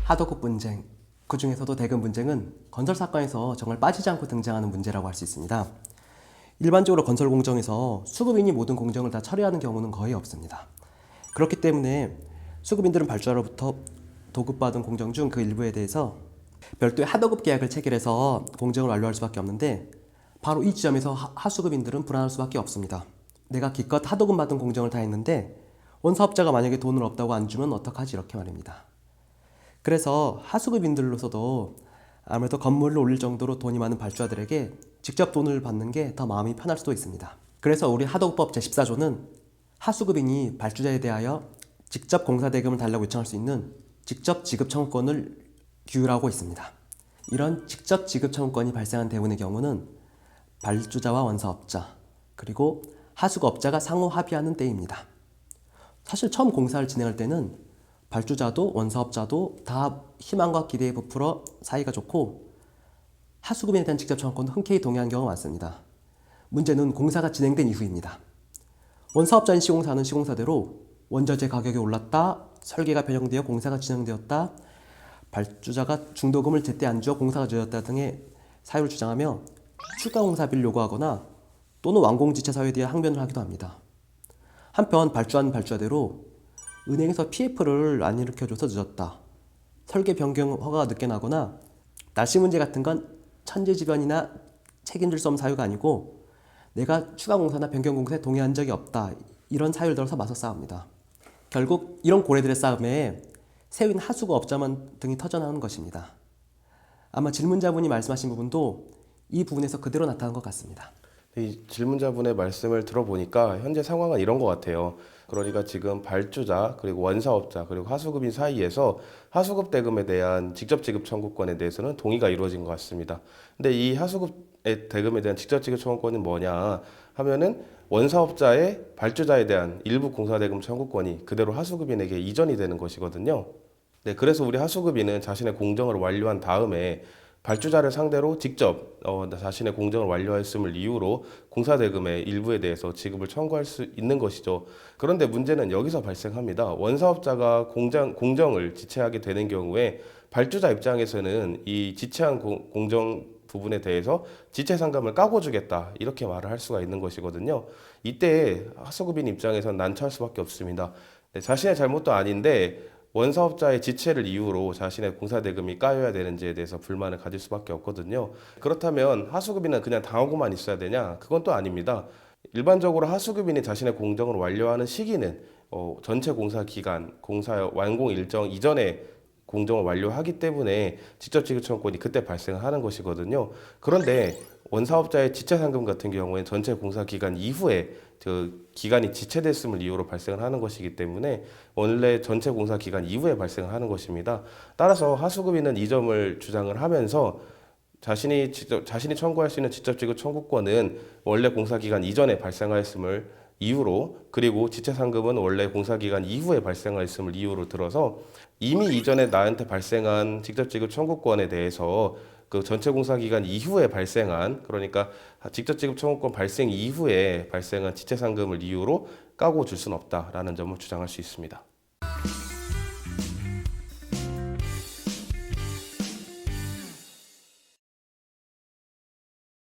하도급 분쟁, 그 중에서도 대금 분쟁은 건설 사건에서 정말 빠지지 않고 등장하는 문제라고 할 수 있습니다. 일반적으로 건설 공정에서 수급인이 모든 공정을 다 처리하는 경우는 거의 없습니다. 그렇기 때문에 수급인들은 발주자로부터 도급받은 공정 중 그 일부에 대해서 별도의 하도급 계약을 체결해서 공정을 완료할 수밖에 없는데, 바로 이 지점에서 하수급인들은 불안할 수밖에 없습니다. 내가 기껏 하도급 받은 공정을 다 했는데 원사업자가 만약에 돈을 없다고 안 주면 어떡하지, 이렇게 말입니다. 그래서 하수급인들로서도 아무래도 건물을 올릴 정도로 돈이 많은 발주자들에게 직접 돈을 받는 게 더 마음이 편할 수도 있습니다. 그래서 우리 하도급법 제14조는 하수급인이 발주자에 대하여 직접 공사대금을 달라고 요청할 수 있는 직접 지급 청구권을 규율하고 있습니다. 이런 직접 지급 청구권이 발생한 대운의 경우는 발주자와 원사업자 그리고 하수급업자가 상호 합의하는 때입니다. 사실 처음 공사를 진행할 때는 발주자도 원사업자도 다 희망과 기대에 부풀어 사이가 좋고 하수급인에 대한 직접 청구권도 흔쾌히 동의한 경우가 많습니다. 문제는 공사가 진행된 이후입니다. 원사업자인 시공사는 시공사대로 원자재 가격이 올랐다, 설계가 변형되어 공사가 진행되었다, 발주자가 중도금을 제때 안 주어 공사가 늦어졌다 등의 사유를 주장하며 추가 공사비를 요구하거나 또는 완공지체 사유에 대해 항변을 하기도 합니다. 한편 발주한 발주자대로 은행에서 PF를 안 일으켜줘서 늦었다, 설계 변경 허가가 늦게 나거나 날씨 문제 같은 건 천재지변이나 책임질 수 없는 사유가 아니고 내가 추가 공사나 변경 공사에 동의한 적이 없다, 이런 사유를 들어서 맞서 싸웁니다. 결국 이런 고래들의 싸움에 세운 하수급업자만 등이 터져나오는 것입니다. 아마 질문자분이 말씀하신 부분도 이 부분에서 그대로 나타난 것 같습니다. 이 질문자분의 말씀을 들어보니까 현재 상황은 이런 것 같아요. 그러니까 지금 발주자 그리고 원사업자 그리고 하수급인 사이에서 하수급 대금에 대한 직접 지급 청구권에 대해서는 동의가 이루어진 것 같습니다. 근데 이 하수급 대금에 대한 직접 지급 청구권은 뭐냐 하면은 원사업자의 발주자에 대한 일부 공사대금 청구권이 그대로 하수급인에게 이전이 되는 것이거든요. 네, 그래서 우리 하수급인은 자신의 공정을 완료한 다음에 발주자를 상대로 직접 자신의 공정을 완료했음을 이유로 공사대금의 일부에 대해서 지급을 청구할 수 있는 것이죠. 그런데 문제는 여기서 발생합니다. 원사업자가 공정을 지체하게 되는 경우에 발주자 입장에서는 이 지체한 공정 부분에 대해서 지체상감을 까고 주겠다, 이렇게 말을 할 수가 있는 것이거든요. 이때 하수급인 입장에서는 난처할 수밖에 없습니다. 네, 자신의 잘못도 아닌데 원사업자의 지체를 이유로 자신의 공사대금이 까여야 되는지에 대해서 불만을 가질 수밖에 없거든요. 그렇다면 하수급인은 그냥 당하고만 있어야 되냐? 그건 또 아닙니다. 일반적으로 하수급인이 자신의 공정을 완료하는 시기는 전체 공사 기간, 공사 완공 일정 이전에 공정을 완료하기 때문에 직접 지급 청구권이 그때 발생하는 것이거든요. 그런데 원사업자의 지체상금 같은 경우에는 전체 공사 기간 이후에 그 기간이 지체됐음을 이유로 발생을 하는 것이기 때문에 원래 전체 공사 기간 이후에 발생을 하는 것입니다. 따라서 하수급인은 이 점을 주장을 하면서 자신이 청구할 수 있는 직접 지급 청구권은 원래 공사 기간 이전에 발생하였음을 이유로, 그리고 지체상금은 원래 공사 기간 이후에 발생하였음을 이유로 들어서 이미 이전에 나한테 발생한 직접 지급 청구권에 대해서 그 전체 공사 기간 이후에 발생한, 그러니까 직접 지급 청구권 발생 이후에 발생한 지체상금을 이유로 까고 줄 수는 없다라는 점을 주장할 수 있습니다.